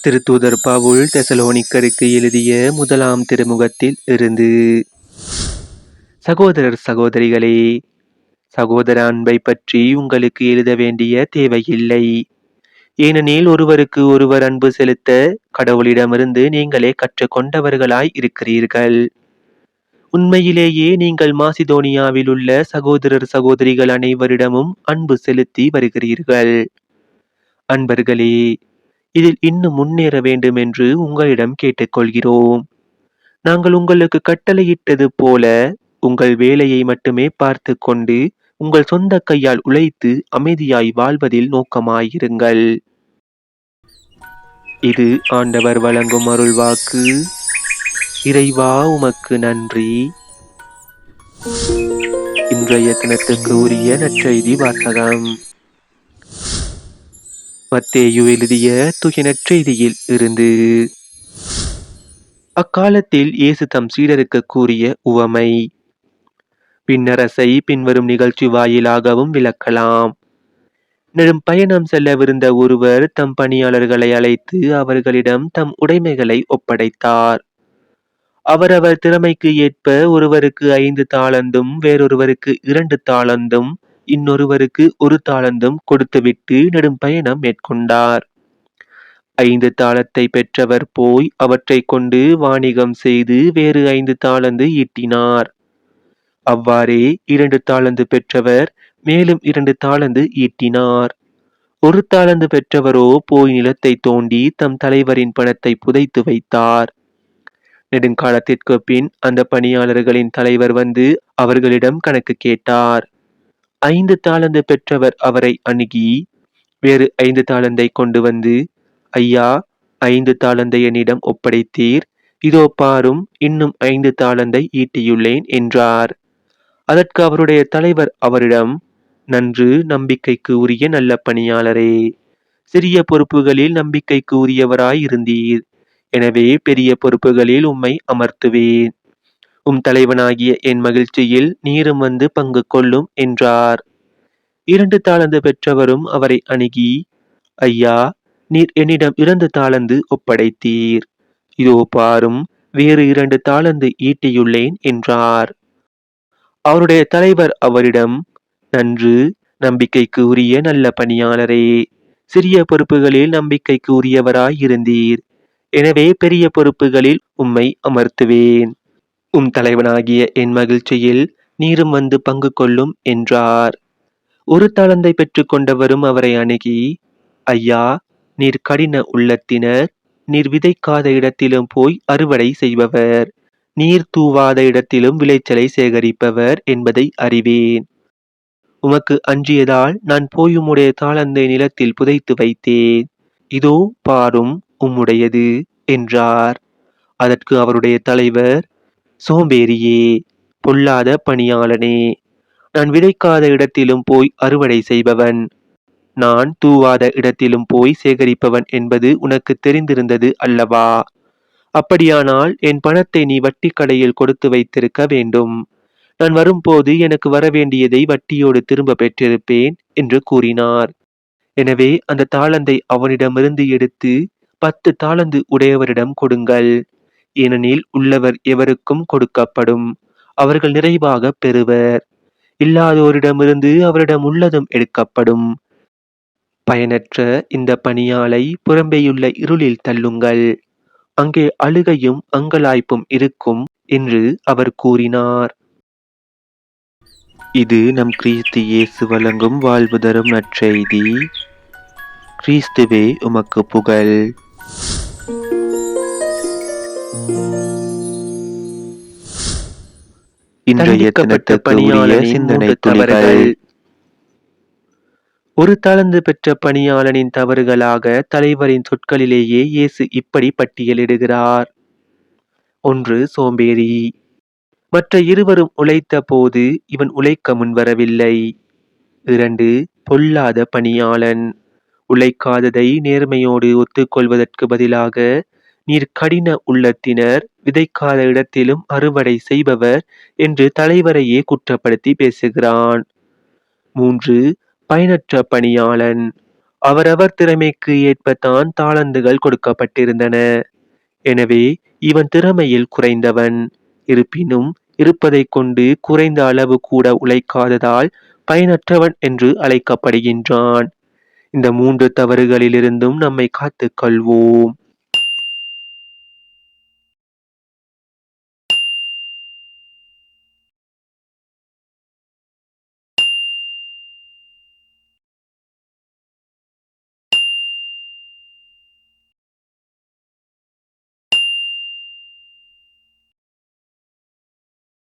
திருத்தூதர் பவுல் தெசலோனிக்கருக்கு எழுதிய முதலாம் திருமுகத்தில் இருந்து. சகோதரர் சகோதரிகளே, சகோதர அன்பை பற்றி உங்களுக்கு எழுத வேண்டிய தேவையில்லை. ஏனெனில் ஒருவருக்கு ஒருவர் அன்பு செலுத்த கடவுளிடமிருந்து நீங்களே கற்றுக்கொண்டவர்களாய் இருக்கிறீர்கள். உண்மையிலேயே நீங்கள் மாசிதோனியாவில் உள்ள சகோதரர் சகோதரிகள் அனைவரிடமும் அன்பு செலுத்தி வருகிறீர்கள். அன்பர்களே, இதில் இன்னும் முன்னேற வேண்டும் என்று உங்களிடம் கேட்டுக்கொள்கிறோம். நாங்கள் உங்களுக்கு கட்டளையிட்டது போல உங்கள் வேலையை மட்டுமே பார்த்து கொண்டு உங்கள் சொந்த கையால் உழைத்து அமைதியாய் வாழ்வதில் நோக்கமாயிருங்கள். இது ஆண்டவர் வழங்கும் அருள்வாக்கு. இறைவா, உமக்கு நன்றி. இன்றைய தினத்துக்கு உரிய நற்செய்தி வாசகம். மத்தேயு எழுதிய தூய நற்செய்தியில் இருந்து. அக்காலத்தில் இயேசு தம் சீடருக்கு கூறிய உவமை. பின்னரசை பின்வரும் நிகழ்ச்சி வாயிலாகவும் விளக்கலாம். நெடும் பயணம் செல்லவிருந்த ஒருவர் தம் பணியாளர்களை அழைத்து அவர்களிடம் தம் உடைமைகளை ஒப்படைத்தார். அவரவர் திறமைக்கு ஏற்ப ஒருவருக்கு 5 தாலந்தும், வேறொருவருக்கு 2 தாலந்தும், இன்னொருவருக்கு 1 தாலந்தும் கொடுத்துவிட்டு நெடும் பயணம் மேற்கொண்டார். 5 தாலத்தை பெற்றவர் போய் அவற்றை கொண்டு வாணிகம் செய்து வேறு 5 தாலந்து ஈட்டினார். அவ்வாறே 2 தாலந்து பெற்றவர் மேலும் 2 தாலந்து ஈட்டினார். 1 தாலந்து பெற்றவரோ போய் நிலத்தை தோண்டி தம் தலைவரின் பணத்தை புதைத்து வைத்தார். நெடுங்காலத்திற்கு பின் அந்த பணியாளர்களின் தலைவர் வந்து அவர்களிடம் கணக்கு கேட்டார். 5 தாலந்து பெற்றவர் அவரை அணுகி வேறு 5 தாலந்தை கொண்டு வந்து, ஐயா, 5 தாலந்தை என்னிடம் ஒப்படைத்தீர், இதோ பாரும், இன்னும் 5 தாலந்தை ஈட்டியுள்ளேன் என்றார். அதற்கு அவருடைய தலைவர் அவரிடம், நன்று, நம்பிக்கைக்கு உரிய நல்ல பணியாளரே, சிறிய பொறுப்புகளில் நம்பிக்கைக்கு உரியவராய் இருந்தீர், எனவே பெரிய பொறுப்புகளில் உம்மை அமர்த்துவேன். உம் தலைவனாகிய என் மகிழ்ச்சியில் நீரும் வந்து பங்கு கொள்ளும் என்றார். 2 தாலந்து பெற்றவரும் அவரை அணுகி, ஐயா, நீர் என்னிடம் 2 தாலந்து ஒப்படைத்தீர், இதோ பாரும், வேறு 2 தாலந்து ஈட்டியுள்ளேன் என்றார். அவருடைய தலைவர் அவரிடம், நன்று, நம்பிக்கைக்கு உரிய நல்ல பணியாளரே, சிறிய பொறுப்புகளில் நம்பிக்கைக்கு உரியவராய் இருந்தீர், எனவே பெரிய பொறுப்புகளில் உம்மை அமர்த்துவேன். உம் தலைவனாகிய என் மகிழ்ச்சியில் நீரும் வந்து பங்கு கொள்ளும் என்றார். 1 தாலந்தை பெற்றுக்கொண்டவரும் அவரை அணுகி, ஐயா, நீர் கடின உள்ளத்தினர், நீர் விதைக்காத இடத்திலும் போய் அறுவடை செய்பவர், நீர் தூவாத இடத்திலும் விளைச்சலை சேகரிப்பவர் என்பதை அறிவேன். உமக்கு அஞ்சியதால் நான் போய் உம்முடைய தாளந்தை நிலத்தில் புதைத்து வைத்தேன், இதோ பாரும், உம்முடையது என்றார். அதற்கு அவருடைய தலைவர், சோம்பேறியே, பொல்லாத பணியாளனே, நான் விதைக்காத இடத்திலும் போய் அறுவடை செய்பவன், நான் தூவாத இடத்திலும் போய் சேகரிப்பவன் என்பது உனக்கு தெரிந்திருந்தது அல்லவா? அப்படியானால் என் பணத்தை நீ வட்டி கடையில் கொடுத்து வைத்திருக்க வேண்டும். நான் வரும்போது எனக்கு வரவேண்டியதை வட்டியோடு திரும்ப பெற்றிருப்பேன் என்று கூறினார். எனவே அந்த தாளந்தை அவனிடமிருந்து எடுத்து 10 தாலந்து உடையவரிடம் கொடுங்கள். ஏனெனில் உள்ளவர் எவருக்கும் கொடுக்கப்படும், அவர்கள் நிறைவாக பெறுவர். இல்லாதோரிடமிருந்து அவரிடம் உள்ளதும் எடுக்கப்படும். பயனற்ற இந்த பணியாளை புறம்பேயுள்ள இருளில் தள்ளுங்கள், அங்கே அழுகையும் அங்கலாய்ப்பும் இருக்கும் என்று அவர் கூறினார். இது நம் கிறிஸ்து இயேசு வழங்கும் வாழ்வு தரும் நற்செய்தி. கிறிஸ்துவே உமக்கு புகழ். இன்றைய தினத்துக்குரிய சிந்தனை துளிகள். 1 தாலந்து பெற்ற பணியாளனின் தவறுகளாக தலைவரின் சொற்களிலேயே இயேசு இப்படி பட்டியலிடுகிறார். 1. சோம்பேறி. மற்ற இருவரும் உழைத்த போது இவன் உழைக்க முன்வரவில்லை. 2. பொல்லாத பணியாளன். உழைக்காததை நேர்மையோடு ஒத்துக்கொள்வதற்கு பதிலாக, நீர் கடின உள்ளத்தினர், விதைக்காத இடத்திலும் அறுவடை செய்பவர் என்று தலைவரையே குற்றப்படுத்தி பேசுகிறான். 3. பயனற்ற பணியாளன். அவரவர் திறமைக்கு ஏற்பத்தான் தாளந்துகள் கொடுக்கப்பட்டிருந்தன. எனவே இவன் திறமையில் குறைந்தவன். இருப்பினும் இருப்பதைக் கொண்டு குறைந்த அளவு கூட உழைக்காததால் பயனற்றவன் என்று அழைக்கப்படுகின்றான். இந்த 3 தவறுகளிலிருந்தும் நம்மை காத்துக் கொள்வோம்.